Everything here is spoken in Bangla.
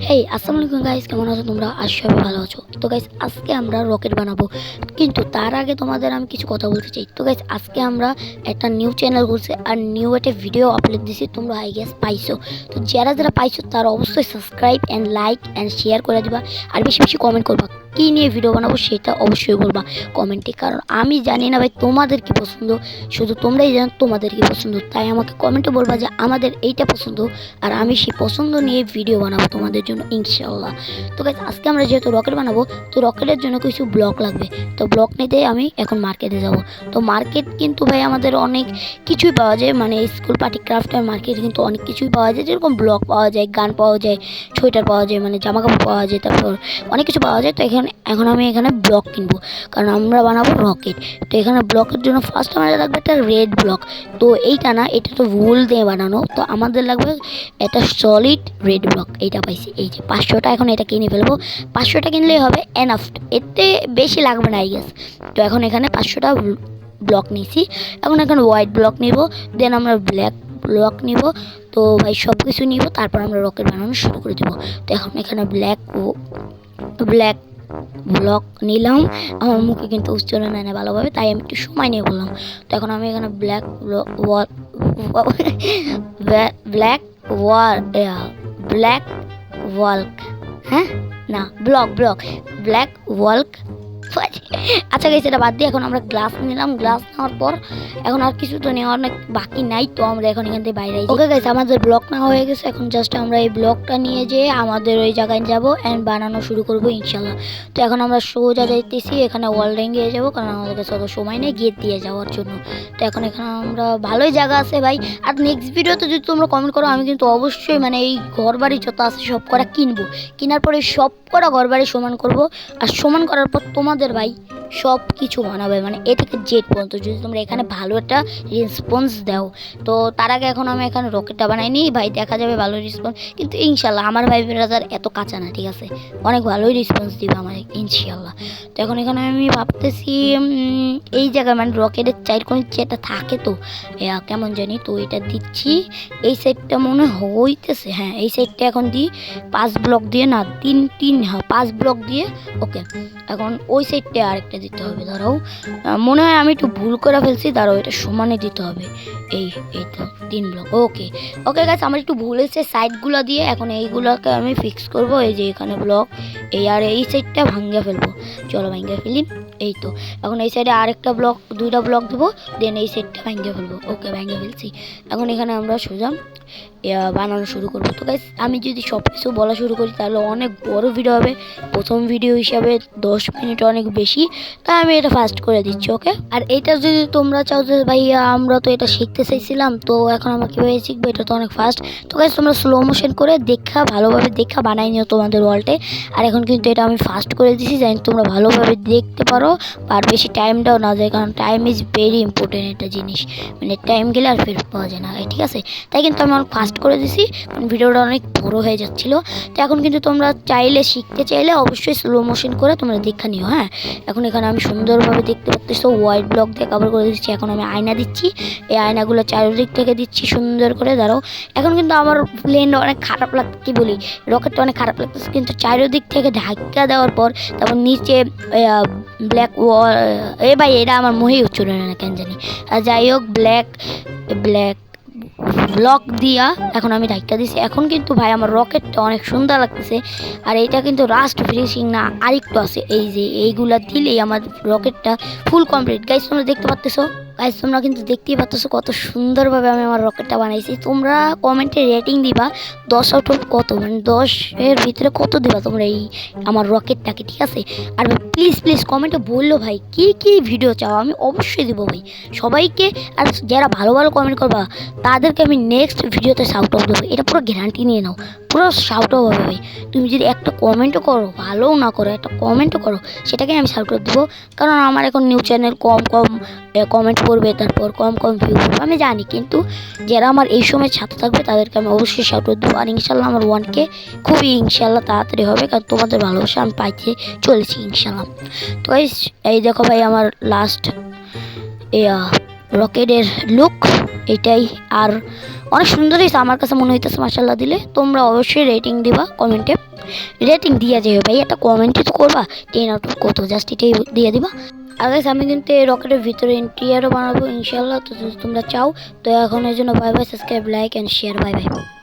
হেই আসসালামু আলাইকুম গাইস, কেমন আছো তোমরা? আজ সবাই ভালো আছো। তো গাইস আজকে আমরা রকেট বানাবো, কিন্তু তার আগে তোমাদের আমি কিছু কথা বলতে চাই। তো গাইস আজকে আমরা একটা নিউ চ্যানেল খুলছি আর নিউ একটা ভিডিও আপলোড দিছি, তোমরা আই গেস পাইছো। তো যারা যারা পাইছো তারা অবশ্যই subscribe and like and share করে দিবা, আর বেশি বেশি কমেন্ট করবা কী নিয়ে ভিডিও বানাবো সেটা অবশ্যই বলবা কমেন্টে, কারণ আমি জানি না ভাই তোমাদের কি পছন্দ, শুধু তোমরাই জানো তোমাদের কি পছন্দ। তাই আমাকে কমেন্টে বলবা যে আমাদের এইটা পছন্দ, আর আমি সেই পছন্দ নিয়ে ভিডিও বানাবো তোমাদের জন্য ইনশাআল্লাহ। তো গাইস আজকে আমরা যেহেতু রকেট বানাবো, তো রকেটের জন্য কিছু ব্লক লাগবে। তো ব্লক নিতে আমি এখন মার্কেটে যাব। তো মার্কেট কিন্তু ভাই আমাদের অনেক কিছুই পাওয়া যায়, মানে স্কুল পার্টি ক্রাফটের মার্কেট কিন্তু অনেক কিছুই পাওয়া যায়, যেরকম ব্লক পাওয়া যায়, গান পাওয়া যায়, সোয়েটার পাওয়া যায়, মানে জামা কাপড় পাওয়া যায়, তারপর অনেক কিছু পাওয়া যায়। তো এখন আমি এখানে ব্লক কিনবো, কারণ আমরা বানাবো রকেট। তো এখানে ব্লকের জন্য ফার্স্ট আমাদের লাগবে একটা রেড ব্লক। তো এইটা না, এটা তো ভুল দিয়ে বানানো, তো আমাদের লাগবে একটা সলিড রেড ব্লক। এইটা পাইছি, এই যে 500টা। এখন এটা কিনে ফেলবো, 500টা কিনলেই হবে এনাফ, এতে বেশি লাগবে না আই গেস। তো এখন এখানে 500টা ব্লক নিয়েছি। এখন এখানে হোয়াইট ব্লক নিব, দেন আমরা ব্ল্যাক ব্লক নিব। তো ভাই সব কিছু নিব, তারপর আমরা রকেট বানানো শুরু করে দেবো। তো এখন এখানে ব্ল্যাক ব্লক নিলাম। আমার মুখে কিন্তু উচ্চারণ নেয় না ভালোভাবে, তাই আমি একটু সময় নিয়ে বললাম। তো এখন আমি এখানে ব্ল্যাক ব্ল্যাক ব্ল্যাক ওয়াল্ক, হ্যাঁ না ব্লক ব্ল্যাক ওয়াল্ক। আচ্ছা গাইস এটা বাদ দিয়ে এখন আমরা গ্লাস নিলাম। গ্লাস নেওয়ার পর এখন আর কিছু তো নেওয়ার অনেক বাকি নাই, তো আমরা এখন এখান থেকে বাইরে। ওকে গাইস আমাদের ব্লক নেওয়া হয়ে গেছে, এখন জাস্ট আমরা এই ব্লকটা নিয়ে যেয়ে আমাদের ওই জায়গায় যাব অ্যান্ড বানানো শুরু করবো ইনশাল্লাহ। তো এখন আমরা সোজা যাইতেছি, এখানে ওয়াল গিয়ে যাবো, কারণ আমাদের কাছে অত সময় নেই গেট দিয়ে যাওয়ার জন্য। তো এখন এখানে আমরা ভালোই জায়গা আছে ভাই। আর নেক্সট ভিডিওতে যদি তোমরা কমেন্ট করো, আমি কিন্তু অবশ্যই মানে এই ঘর বাড়ি যত আছে সব করা কিনবো, কেনার পরে সব করা ঘর বাড়ি সমান করবো। আর সমান করার পর তোমাদের ভাই সব কিছু বানাবে, মানে এ থেকে জেড পর্যন্ত, যদি তোমরা এখানে ভালো একটা রেসপন্স দাও। তো তার আগে এখন আমি এখানে রকেটটা বানাইনি ভাই, দেখা যাবে ভালো রেসপন্স, কিন্তু ইনশাল্লাহ আমার ভাই ব্রাদার এত কাঁচা না, ঠিক আছে, অনেক ভালোই রেসপন্স দিবে আমার ইনশাল্লাহ। তো এখন এখানে আমি ভাবতেছি এই জায়গায় মানে রকেটের চারকোণে যেটা থাকে, তো কেমন জানি, তো এটা দিচ্ছি। এই সাইডটা মনে হইতেছে, হ্যাঁ এই সাইডটা এখন দিই 5 ব্লক দিয়ে, না তিন হ্যাঁ 5 ব্লক দিয়ে। ওকে এখন ওই সাইডটা আরেকটা দিতে হবে, দাঁড়াও মনে হয় আমি একটু ভুল করে ফেলছি, দাঁড়াও এটা সমানে দিতে হবে। এই তো 3 ব্লক। ওকে গাইস আমার একটু ভুল হয়েছে সাইডগুলো দিয়ে, এখন এইগুলোকে আমি ফিক্স করব। এই যে এখানে ব্লক, এই আর এই সাইডটা ভাঙ্গে ফেলবো, চলো ভাঙ্গে ফেলি। এই তো এখন এই সাইডে আরেকটা ব্লক, 2টা ব্লক দেবো, দেন এই সাইডটা ভাঙ্গে ফেলবো। ওকে ভাঙ্গে ফেলছি। এখন এখানে আমরা সোজা বানানো শুরু করবো। তো গাইস আমি যদি সব কিছু বলা শুরু করি তাহলে অনেক বড় ভিডিও হবে, প্রথম ভিডিও হিসাবে 10 মিনিট অনেক বেশি, তাই আমি এটা ফাস্ট করে দিচ্ছি। ওকে আর এটা যদি তোমরা চাও যে ভাইয়া আমরা তো এটা শিখতে চাইছিলাম, তো এখন আমরা কীভাবে শিখবো, এটা তো অনেক ফাস্ট। তো গাইস তোমরা স্লো মোশন করে ভালোভাবে দেখা বানাই নিও তোমাদের ওয়ালটে। আর এখন কিন্তু এটা আমি ফাস্ট করে দিচ্ছি, জানি তোমরা ভালোভাবে দেখতে পারো আর বেশি টাইমটাও না যায়, কারণ টাইম ইজ ভেরি ইম্পর্টেন্ট একটা জিনিস, মানে টাইম গেলে আর ফেরত পাওয়া যায় না, ঠিক আছে। তাই কিন্তু আমি অনেক ফাস্ট করে দিছি, কারণ ভিডিওটা অনেক বড় হয়ে যাচ্ছিলো। তো এখন কিন্তু তোমরা শিখতে চাইলে অবশ্যই স্লো মোশন করে তোমরা দেখা নিও। হ্যাঁ এখন এখানে আমি সুন্দরভাবে দেখতে পাচ্ছি, হোয়াইট ব্লক দিয়ে কভার করে দিচ্ছি। এখন আমি আয়না দিচ্ছি, এই আয়নাগুলো চারিদিক থেকে দিচ্ছি সুন্দর করে। দাঁড়াও এখন কিন্তু আমার প্লেন অনেক খারাপ লাগছে, কি বলি রকেটটা অনেক খারাপ লাগতেছে, কিন্তু চারিদিক থেকে ঢাকা দেওয়ার পর তারপর নিচে ব্ল্যাক ভাই এটা আমার মহেই উচ্চারণ না কেন জানি, যাই হোক ব্ল্যাক ব্লক দিয়া এখন আমি ঢাকা দিছি। এখন কিন্তু ভাই আমার রকেটটা অনেক সুন্দর লাগতেছে, আর এটা কিন্তু রাস্ট ফিনিশিং না, আরেকটু আছে, এই যে এইগুলা দিলেই আমার রকেটটা ফুল কমপ্লিট। গাইস তোমরা দেখতে পাচ্তেছো, গাইস তোমরা কিন্তু দেখতেই পাচ্ছ কত সুন্দরভাবে আমি আমার রকেটটা বানাইছি। তোমরা কমেন্টে রেটিং দিবা 10 আউট অফ কত, মানে 10-এর ভিতরে কত দিবা তোমরা এই আমার রকেটটাকে, ঠিক আছে। আর প্লিজ কমেন্টে বললো ভাই কি ভিডিও চাও, আমি অবশ্যই দেবো ভাই সবাইকে। আর যারা ভালো কমেন্ট করবা তাদেরকে আমি নেক্সট ভিডিওতে শাউট আউট দেবো, এটা পুরো গ্যারান্টি নিয়ে নাও, পুরো শাউট আউট হবে ভাই। তুমি যদি একটা কমেন্টও করো, ভালোও না করো, একটা কমেন্টও করো, সেটাকে আমি শাউট আউট দেবো, কারণ আমার এখন নিউ চ্যানেল, কম কমেন্ট করবে, তারপর কম ভিউ করবে আমি জানি, কিন্তু যারা আমার এই সময় সাথে থাকবে তাদেরকে আমি অবশ্যই শাউট আউট দেবো। আর ইনশাল্লাহ আমার 1K খুবই ইনশাল্লাহ তাড়াতাড়ি হবে, কারণ তোমাদের ভালোবাসা আমি পাইতে চলেছি ইনশাল্লাহ। তো এই দেখো ভাই আমার লাস্ট রকেটের লুক, এটাই। আর অনেক সুন্দর হয়েছে আমার কাছে মনে হইতেছে মাশাআল্লাহ দিলে। তোমরা অবশ্যই রেটিং দিবা কমেন্টে, রেটিং দিয়ে যাবে ভাই, একটা কমেন্টই তো করবা 10 আউট অফ কত, জাস্ট এটাই দিয়ে দিবা। আর গাইস আমি কিন্তু এই রকেটের ভিতরে ইন্টেরিয়রও বানাবো ইনশাআল্লাহ, তো যদি তোমরা চাও তো এখন এর জন্য bye bye, subscribe, like and share, bye bye.